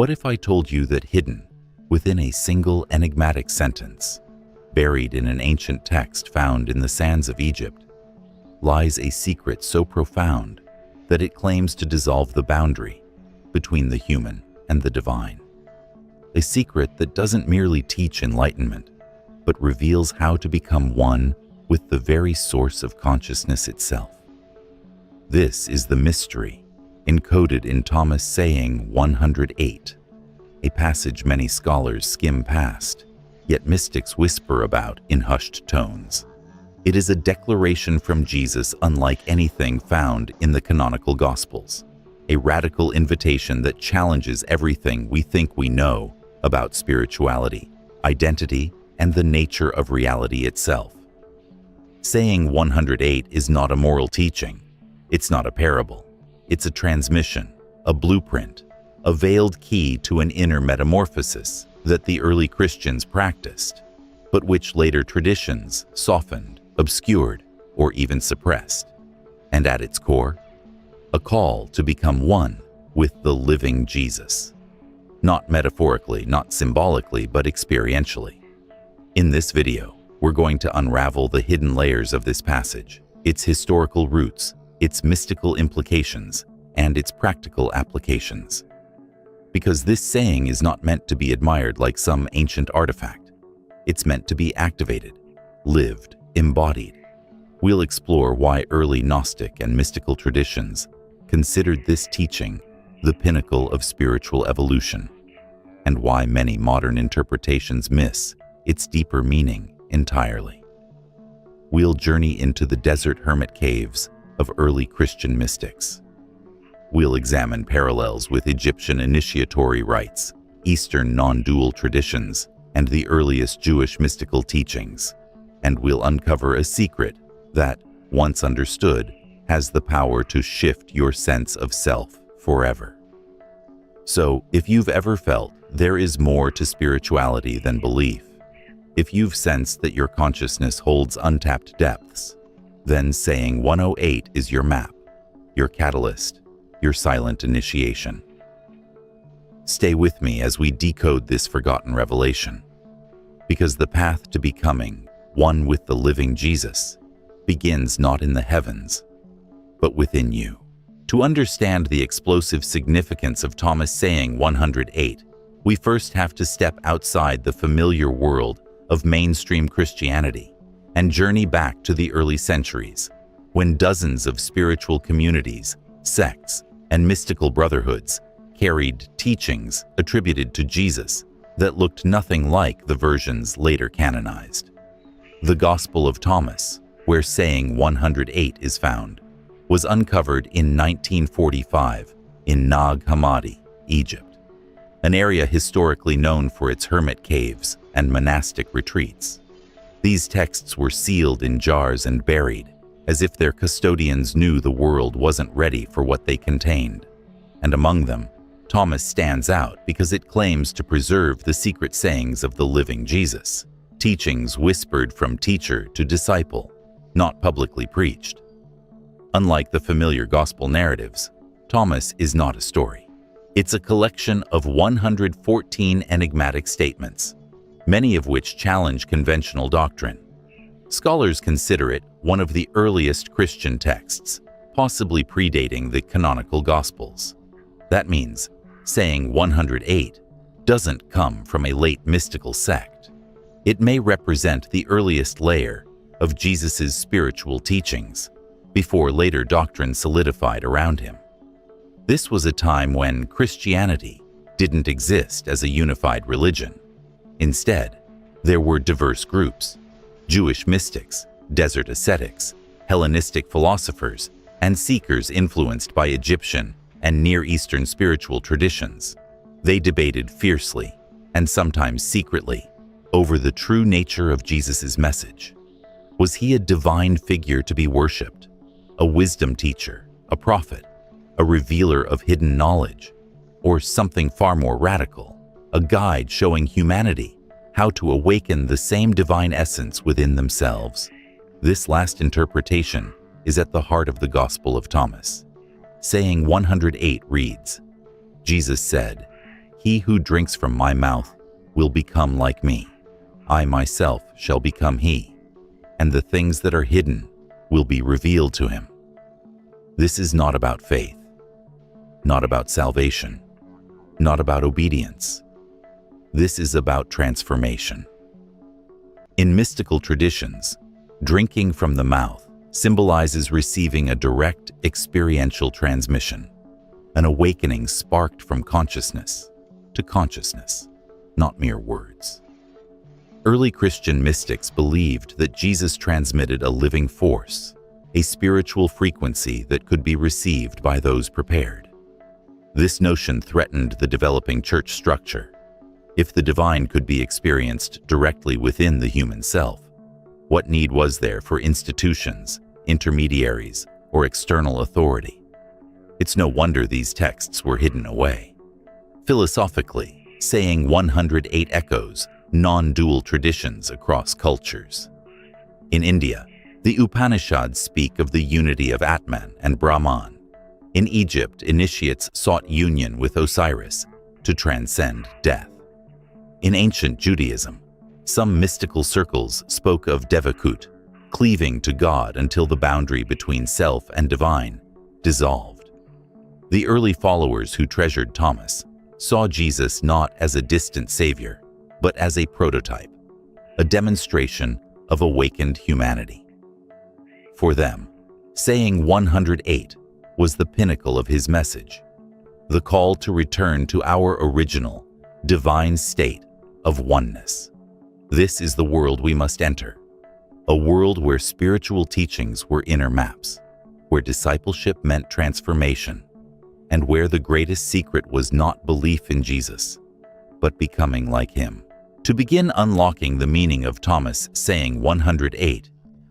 What if I told you that hidden within a single enigmatic sentence, buried in an ancient text found in the sands of Egypt, lies a secret so profound that it claims to dissolve the boundary between the human and the divine? A secret that doesn't merely teach enlightenment, but reveals how to become one with the very source of consciousness itself. This is the mystery encoded in Thomas saying 108, a passage many scholars skim past, yet mystics whisper about in hushed tones. It is a declaration from Jesus unlike anything found in the canonical Gospels, a radical invitation that challenges everything we think we know about spirituality, identity, and the nature of reality itself. Saying 108 is not a moral teaching. It's not a parable. It's a transmission, a blueprint, a veiled key to an inner metamorphosis that the early Christians practiced, but which later traditions softened, obscured, or even suppressed. And at its core, a call to become one with the living Jesus. Not metaphorically, not symbolically, but experientially. In this video, we're going to unravel the hidden layers of this passage, its historical roots, its mystical implications, and its practical applications. Because this saying is not meant to be admired like some ancient artifact. It's meant to be activated, lived, embodied. We'll explore why early Gnostic and mystical traditions considered this teaching the pinnacle of spiritual evolution, and why many modern interpretations miss its deeper meaning entirely. We'll journey into the desert hermit caves of early Christian mystics. We'll examine parallels with Egyptian initiatory rites, Eastern non-dual traditions, and the earliest Jewish mystical teachings. And we'll uncover a secret that, once understood, has the power to shift your sense of self forever. So, if you've ever felt there is more to spirituality than belief, if you've sensed that your consciousness holds untapped depths, then saying 108 is your map, your catalyst, your silent initiation. Stay with me as we decode this forgotten revelation, because the path to becoming one with the living Jesus begins not in the heavens, but within you. To understand the explosive significance of Thomas saying 108, we first have to step outside the familiar world of mainstream Christianity and journey back to the early centuries, when dozens of spiritual communities, sects, and mystical brotherhoods carried teachings attributed to Jesus that looked nothing like the versions later canonized. The Gospel of Thomas, where saying 108 is found, was uncovered in 1945 in Nag Hammadi, Egypt, an area historically known for its hermit caves and monastic retreats. These texts were sealed in jars and buried, as if their custodians knew the world wasn't ready for what they contained. And among them, Thomas stands out because it claims to preserve the secret sayings of the living Jesus, teachings whispered from teacher to disciple, not publicly preached. Unlike the familiar gospel narratives, Thomas is not a story. It's a collection of 114 enigmatic statements, many of which challenge conventional doctrine. Scholars consider it one of the earliest Christian texts, possibly predating the canonical Gospels. That means saying 108 doesn't come from a late mystical sect. It may represent the earliest layer of Jesus' spiritual teachings, before later doctrine solidified around him. This was a time when Christianity didn't exist as a unified religion. Instead, there were diverse groups: Jewish mystics, desert ascetics, Hellenistic philosophers, and seekers influenced by Egyptian and Near Eastern spiritual traditions. They debated fiercely, and sometimes secretly, over the true nature of Jesus' message. Was he a divine figure to be worshipped? A wisdom teacher, a prophet, a revealer of hidden knowledge, or something far more radical, a guide showing humanity how to awaken the same divine essence within themselves? This last interpretation is at the heart of the Gospel of Thomas. Saying 108 reads, Jesus said, He who drinks from my mouth will become like me. I myself shall become he, and the things that are hidden will be revealed to him. This is not about faith, not about salvation, not about obedience. This is about transformation. In mystical traditions, drinking from the mouth symbolizes receiving a direct experiential transmission, an awakening sparked from consciousness to consciousness, not mere words. Early Christian mystics believed that Jesus transmitted a living force, a spiritual frequency that could be received by those prepared. This notion threatened the developing church structure. If the divine could be experienced directly within the human self, what need was there for institutions, intermediaries, or external authority? It's no wonder these texts were hidden away. Philosophically, saying 108 echoes non-dual traditions across cultures. In India, the Upanishads speak of the unity of Atman and Brahman. In Egypt, initiates sought union with Osiris to transcend death. In ancient Judaism, some mystical circles spoke of devakut, cleaving to God until the boundary between self and divine dissolved. The early followers who treasured Thomas saw Jesus not as a distant savior, but as a prototype, a demonstration of awakened humanity. For them, saying 108 was the pinnacle of his message, the call to return to our original, divine state of oneness. This is the world we must enter, a world where spiritual teachings were inner maps, where discipleship meant transformation, and where the greatest secret was not belief in Jesus, but becoming like him. To begin unlocking the meaning of Thomas saying 108,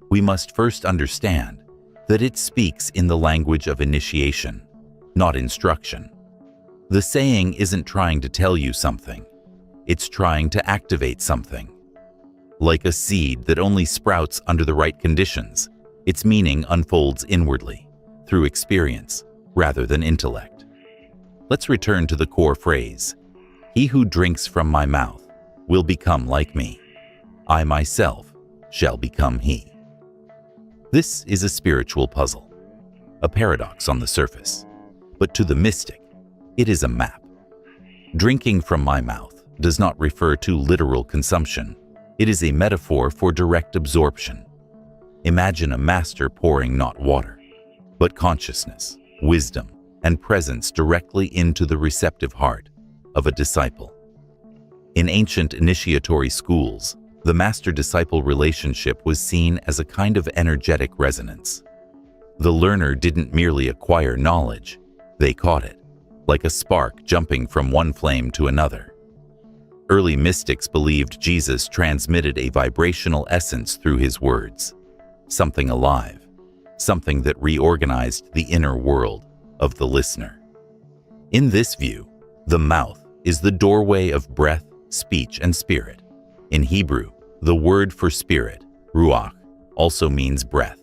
we must first understand that it speaks in the language of initiation, not instruction. The saying isn't trying to tell you something, it's trying to activate something. Like a seed that only sprouts under the right conditions, its meaning unfolds inwardly, through experience rather than intellect. Let's return to the core phrase, "He who drinks from my mouth will become like me. I myself shall become he." This is a spiritual puzzle, a paradox on the surface, but to the mystic, it is a map. Drinking from my mouth does not refer to literal consumption. It is a metaphor for direct absorption. Imagine a master pouring not water, but consciousness, wisdom, and presence directly into the receptive heart of a disciple. In ancient initiatory schools, the master-disciple relationship was seen as a kind of energetic resonance. The learner didn't merely acquire knowledge, they caught it, like a spark jumping from one flame to another. Early mystics believed Jesus transmitted a vibrational essence through his words, something alive, something that reorganized the inner world of the listener. In this view, the mouth is the doorway of breath, speech, and spirit. In Hebrew, the word for spirit, ruach, also means breath.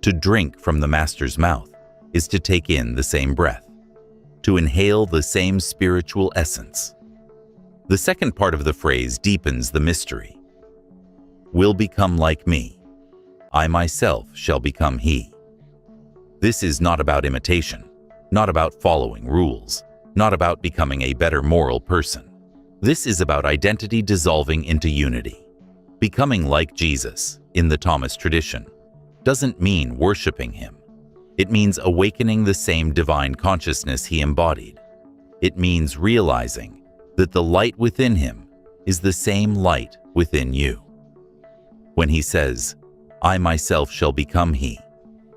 To drink from the master's mouth is to take in the same breath, to inhale the same spiritual essence. The second part of the phrase deepens the mystery. Will become like me. I myself shall become he. This is not about imitation, not about following rules, not about becoming a better moral person. This is about identity dissolving into unity. Becoming like Jesus, in the Thomas tradition, doesn't mean worshiping him. It means awakening the same divine consciousness he embodied. It means realizing that the light within him is the same light within you. When he says, "I myself shall become he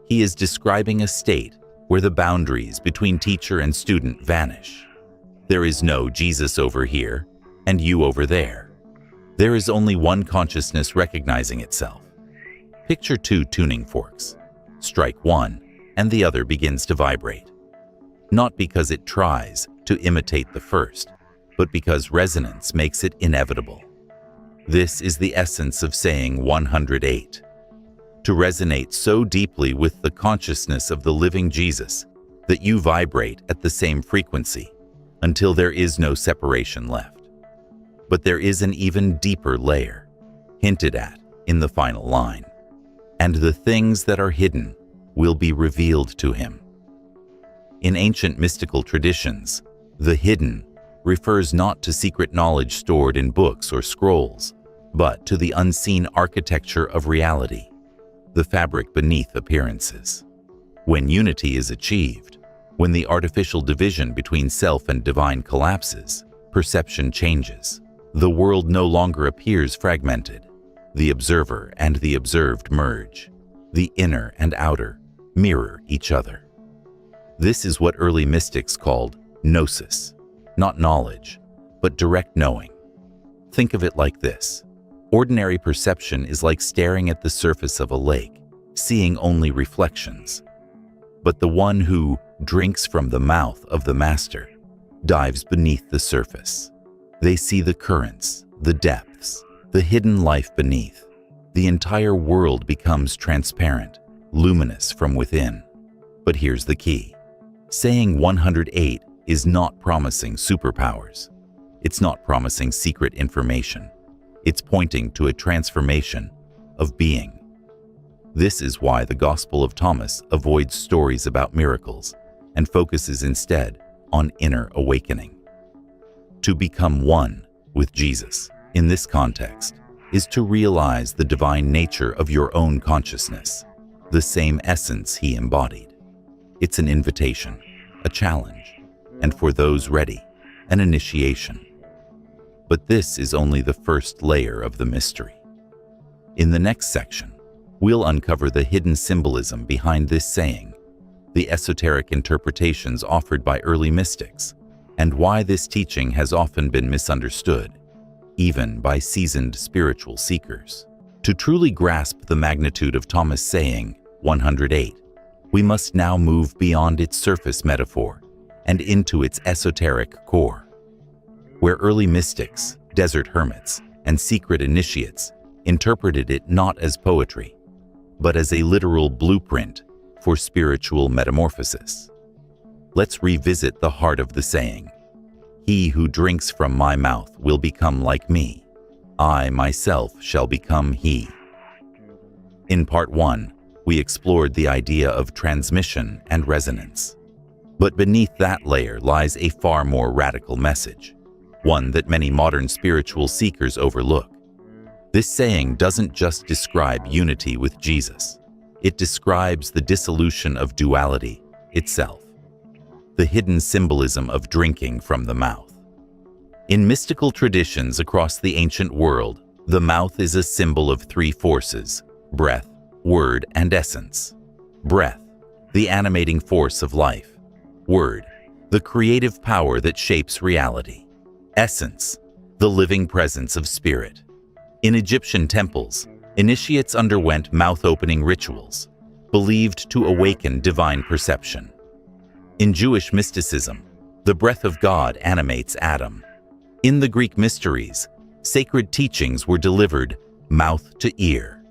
is describing a state where the boundaries between teacher and student vanish. There is no Jesus over here and you over there. There is only one consciousness recognizing itself. Picture two tuning forks. Strike one, and the other begins to vibrate. Not because it tries to imitate the first, but because resonance makes it inevitable. This is the essence of saying 108. To resonate so deeply with the consciousness of the living Jesus that you vibrate at the same frequency until there is no separation left. But there is an even deeper layer, hinted at in the final line. And the things that are hidden will be revealed to him. In ancient mystical traditions, the hidden refers not to secret knowledge stored in books or scrolls, but to the unseen architecture of reality, the fabric beneath appearances. When unity is achieved, when the artificial division between self and divine collapses, perception changes. The world no longer appears fragmented. The observer and the observed merge. The inner and outer mirror each other. This is what early mystics called gnosis, not knowledge, but direct knowing. Think of it like this. Ordinary perception is like staring at the surface of a lake, seeing only reflections. But the one who drinks from the mouth of the master dives beneath the surface. They see the currents, the depths, the hidden life beneath. The entire world becomes transparent, luminous from within. But here's the key. Saying 108 is not promising superpowers. It's not promising secret information. It's pointing to a transformation of being. This is why the Gospel of Thomas avoids stories about miracles and focuses instead on inner awakening. To become one with Jesus in this context is to realize the divine nature of your own consciousness, the same essence he embodied. It's an invitation, a challenge, and for those ready, an initiation. But this is only the first layer of the mystery. In the next section, we'll uncover the hidden symbolism behind this saying, the esoteric interpretations offered by early mystics, and why this teaching has often been misunderstood, even by seasoned spiritual seekers. To truly grasp the magnitude of Thomas' saying, 108, we must now move beyond its surface metaphor and into its esoteric core, where early mystics, desert hermits, and secret initiates interpreted it not as poetry, but as a literal blueprint for spiritual metamorphosis. Let's revisit the heart of the saying. He who drinks from my mouth will become like me. I myself shall become he. In part 1, we explored the idea of transmission and resonance. But beneath that layer lies a far more radical message, one that many modern spiritual seekers overlook. This saying doesn't just describe unity with Jesus. It describes the dissolution of duality itself, the hidden symbolism of drinking from the mouth. In mystical traditions across the ancient world, the mouth is a symbol of three forces: breath, word, and essence. Breath, the animating force of life. Word, the creative power that shapes reality. Essence, the living presence of spirit. In Egyptian temples, initiates underwent mouth-opening rituals, believed to awaken divine perception. In Jewish mysticism, the breath of God animates Adam. In the Greek mysteries, sacred teachings were delivered mouth to ear,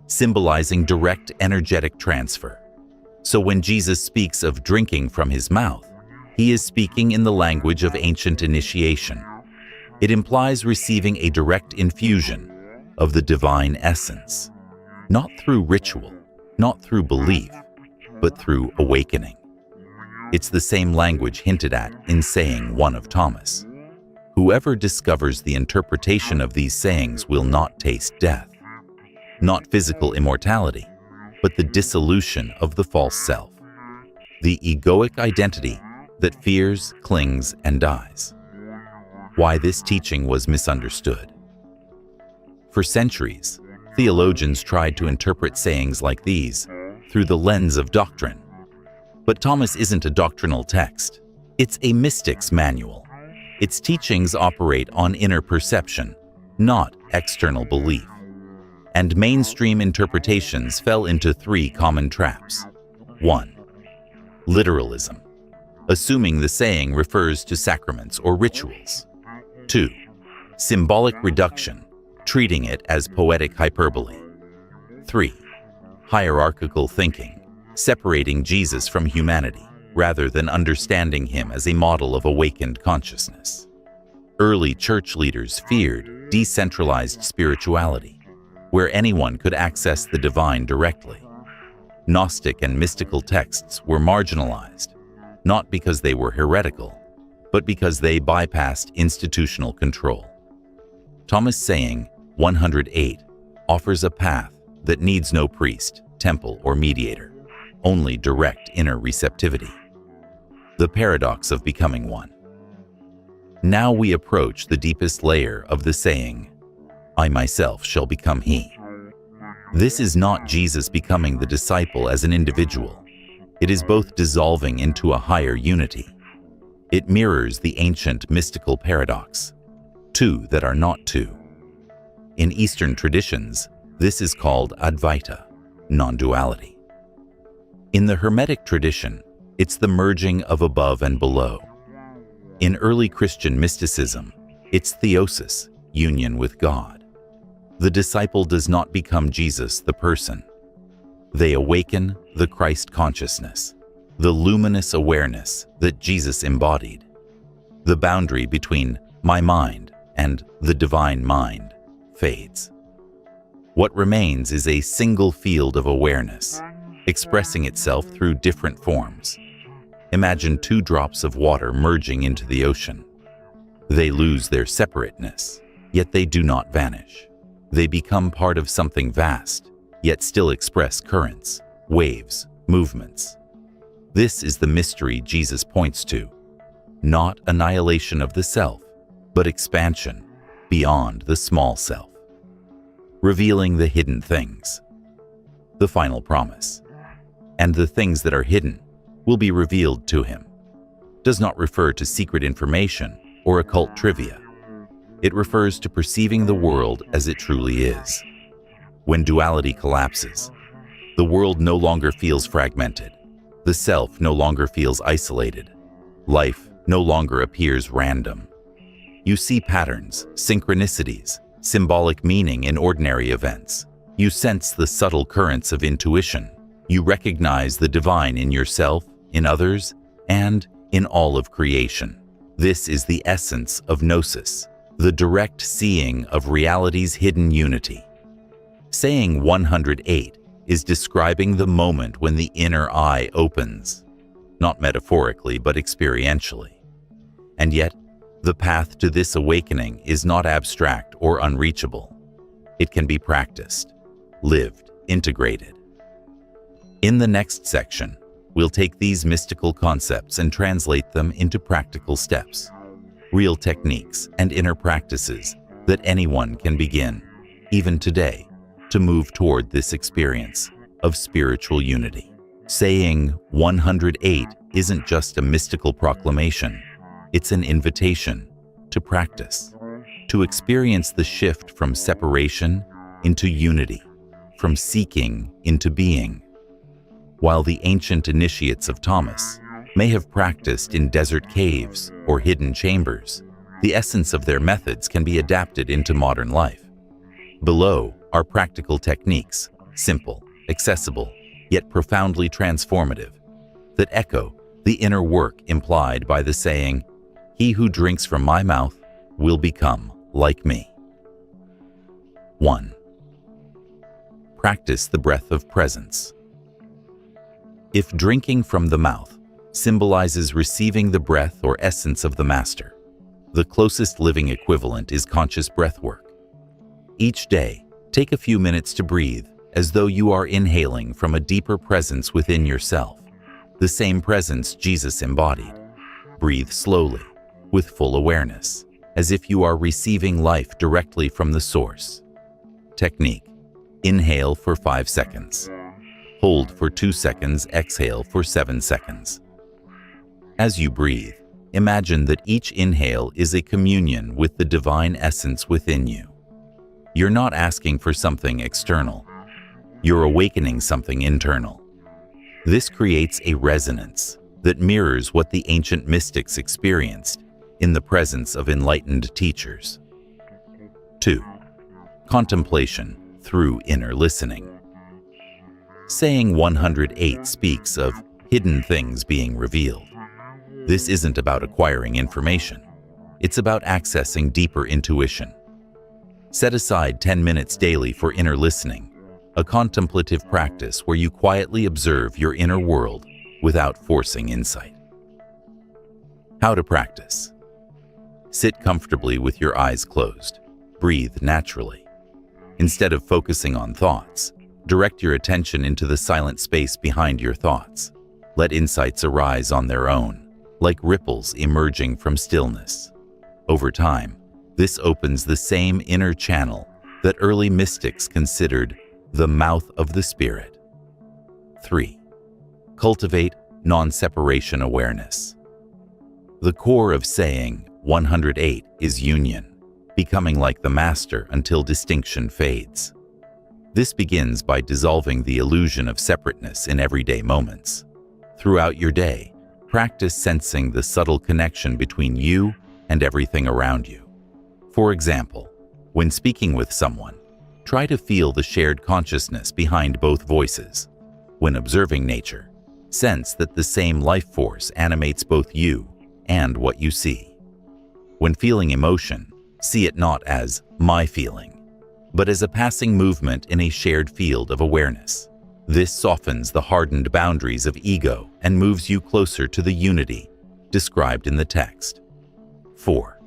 symbolizing direct energetic transfer. So when Jesus speaks of drinking from his mouth, he is speaking in the language of ancient initiation. It implies receiving a direct infusion of the divine essence, not through ritual, not through belief, but through awakening. It's the same language hinted at in saying 1 of Thomas. Whoever discovers the interpretation of these sayings will not taste death, not physical immortality, but the dissolution of the false self, the egoic identity that fears, clings, and dies. Why this teaching was misunderstood. For centuries, theologians tried to interpret sayings like these through the lens of doctrine. But Thomas isn't a doctrinal text. It's a mystic's manual. Its teachings operate on inner perception, not external belief. And mainstream interpretations fell into 3 common traps. 1. Literalism, assuming the saying refers to sacraments or rituals. 2. Symbolic reduction, treating it as poetic hyperbole. 3. Hierarchical thinking, separating Jesus from humanity. rather than understanding him as a model of awakened consciousness. Early church leaders feared decentralized spirituality, where anyone could access the divine directly. Gnostic and mystical texts were marginalized, not because they were heretical, but because they bypassed institutional control. Thomas' saying 108 offers a path that needs no priest, temple, or mediator, only direct inner receptivity. The paradox of becoming one. Now we approach the deepest layer of the saying, I myself shall become he. This is not Jesus becoming the disciple as an individual. It is both dissolving into a higher unity. It mirrors the ancient mystical paradox, two that are not two. In Eastern traditions, this is called Advaita, non-duality. In the Hermetic tradition, it's the merging of above and below. In early Christian mysticism, it's theosis, union with God. The disciple does not become Jesus the person. They awaken the Christ consciousness, the luminous awareness that Jesus embodied. The boundary between my mind and the divine mind fades. What remains is a single field of awareness, expressing itself through different forms. Imagine two drops of water merging into the ocean. They lose their separateness, yet they do not vanish. They become part of something vast, yet still express currents, waves, movements. This is the mystery Jesus points to, not annihilation of the self, but expansion beyond the small self. Revealing the hidden things. The final promise. And the things that are hidden will be revealed to him. Does not refer to secret information or occult trivia. It refers to perceiving the world as it truly is. When duality collapses, the world no longer feels fragmented. The self no longer feels isolated. Life no longer appears random. You see patterns, synchronicities, symbolic meaning in ordinary events. You sense the subtle currents of intuition. You recognize the divine in yourself, in others, and in all of creation. This is the essence of gnosis, the direct seeing of reality's hidden unity. Saying 108 is describing the moment when the inner eye opens, not metaphorically but experientially. And yet, the path to this awakening is not abstract or unreachable. It can be practiced, lived, integrated. In the next section, we'll take these mystical concepts and translate them into practical steps, real techniques and inner practices that anyone can begin, even today, to move toward this experience of spiritual unity. Saying 108 isn't just a mystical proclamation, it's an invitation to practice, to experience the shift from separation into unity, from seeking into being. While the ancient initiates of Thomas may have practiced in desert caves or hidden chambers, the essence of their methods can be adapted into modern life. Below are practical techniques, simple, accessible, yet profoundly transformative, that echo the inner work implied by the saying, "He who drinks from my mouth will become like me." 1. Practice the breath of presence. If drinking from the mouth symbolizes receiving the breath or essence of the master, the closest living equivalent is conscious breath work. Each day, take a few minutes to breathe as though you are inhaling from a deeper presence within yourself, the same presence Jesus embodied. Breathe slowly, with full awareness, as if you are receiving life directly from the source. Technique: inhale for 5 seconds. Hold for 2 seconds, exhale for 7 seconds. As you breathe, imagine that each inhale is a communion with the divine essence within you. You're not asking for something external. You're awakening something internal. This creates a resonance that mirrors what the ancient mystics experienced in the presence of enlightened teachers. 2. Contemplation through inner listening. Saying 108 speaks of Hidden things being revealed. This isn't about acquiring information. It's about accessing deeper intuition. Set aside 10 minutes daily for inner listening, a contemplative practice where you quietly observe your inner world without forcing insight. How to practice. Sit comfortably with your eyes closed. Breathe naturally. Instead of focusing on thoughts, direct your attention into the silent space behind your thoughts. Let insights arise on their own, like ripples emerging from stillness. Over time, this opens the same inner channel that early mystics considered the mouth of the spirit. 3. Cultivate non-separation awareness. The core of saying 108 is union, becoming like the master until distinction fades. This begins by dissolving the illusion of separateness in everyday moments. Throughout your day, practice sensing the subtle connection between you and everything around you. For example, when speaking with someone, try to feel the shared consciousness behind both voices. When observing nature, sense that the same life force animates both you and what you see. When feeling emotion, see it not as my feeling, but as a passing movement in a shared field of awareness. This softens the hardened boundaries of ego and moves you closer to the unity described in the text. 4.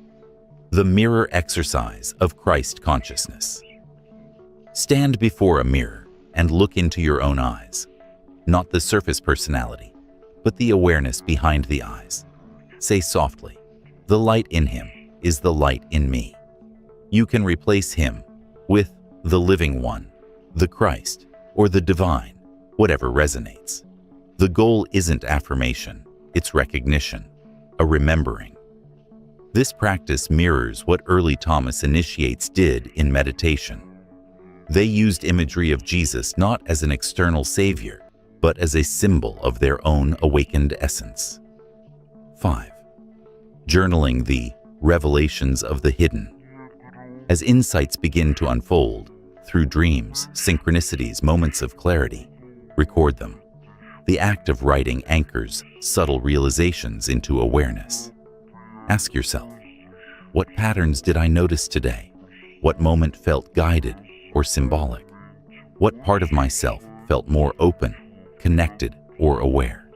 The mirror exercise of Christ consciousness. Stand before a mirror and look into your own eyes, not the surface personality, but the awareness behind the eyes. Say softly, "The light in him is the light in me." You can replace him with the living one, the Christ, or the divine, whatever resonates. The goal isn't affirmation, it's recognition, a remembering. This practice mirrors what early Thomas initiates did in meditation. They used imagery of Jesus not as an external savior, but as a symbol of their own awakened essence. 5. Journaling the revelations of the hidden. As insights begin to unfold, through dreams, synchronicities, moments of clarity, record them. The act of writing anchors subtle realizations into awareness. Ask yourself, what patterns did I notice today? What moment felt guided or symbolic? What part of myself felt more open, connected, or aware?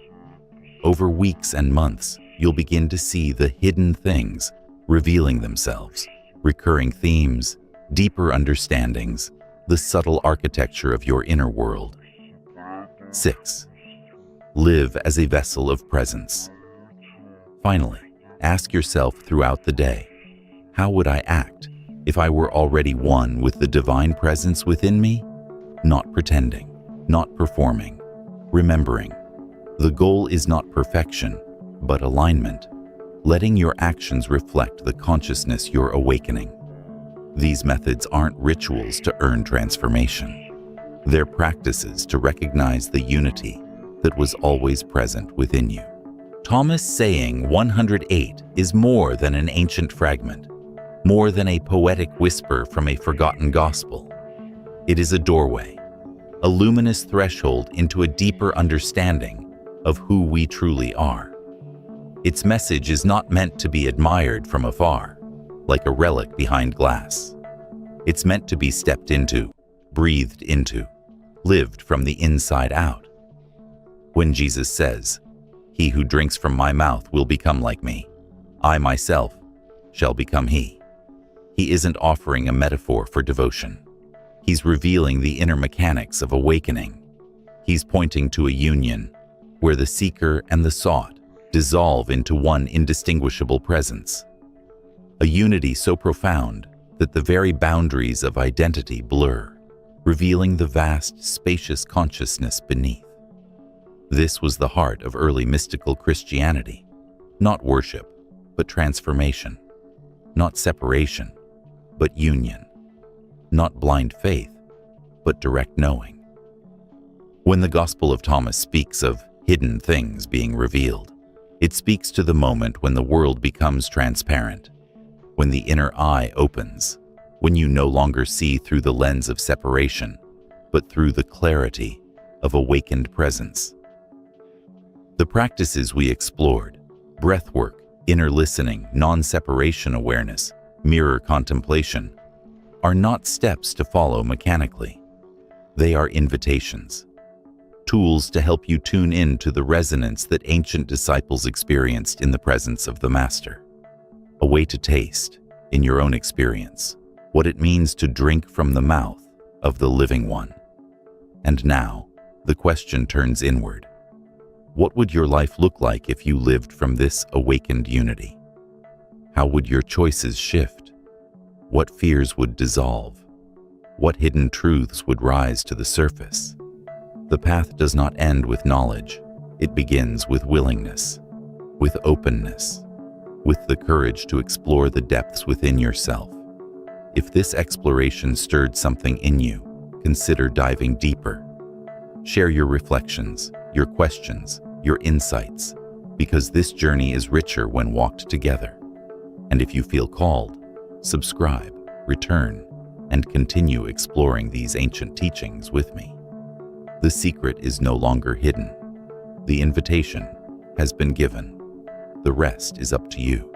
Over weeks and months, you'll begin to see the hidden things revealing themselves, recurring themes, deeper understandings, the subtle architecture of your inner world. 6. Live as a vessel of presence. Finally, ask yourself throughout the day, how would I act if I were already one with the divine presence within me? Not pretending, not performing, remembering. The goal is not perfection, but alignment, letting your actions reflect the consciousness you're awakening. These methods aren't rituals to earn transformation. They're practices to recognize the unity that was always present within you. Thomas saying 108 is more than an ancient fragment, more than a poetic whisper from a forgotten gospel. It is a doorway, a luminous threshold into a deeper understanding of who we truly are. Its message is not meant to be admired from afar, like a relic behind glass. It's meant to be stepped into, breathed into, lived from the inside out. When Jesus says, "He who drinks from my mouth will become like me. I myself shall become he," he isn't offering a metaphor for devotion. He's revealing the inner mechanics of awakening. He's pointing to a union where the seeker and the sought dissolve into one indistinguishable presence. A unity so profound that the very boundaries of identity blur, revealing the vast, spacious consciousness beneath. This was the heart of early mystical Christianity. Not worship, but transformation. Not separation, but union. Not blind faith, but direct knowing. When the Gospel of Thomas speaks of hidden things being revealed, it speaks to the moment when the world becomes transparent, when the inner eye opens, when you no longer see through the lens of separation, but through the clarity of awakened presence. The practices we explored, breathwork, inner listening, non-separation awareness, mirror contemplation, are not steps to follow mechanically. They are invitations, tools to help you tune in to the resonance that ancient disciples experienced in the presence of the Master. A way to taste, in your own experience, what it means to drink from the mouth of the Living One. And now, the question turns inward. What would your life look like if you lived from this awakened unity? How would your choices shift? What fears would dissolve? What hidden truths would rise to the surface? The path does not end with knowledge. It begins with willingness, with openness, with the courage to explore the depths within yourself. If this exploration stirred something in you, consider diving deeper. Share your reflections, your questions, your insights, because this journey is richer when walked together. And if you feel called, subscribe, return, and continue exploring these ancient teachings with me. The secret is no longer hidden. The invitation has been given. The rest is up to you.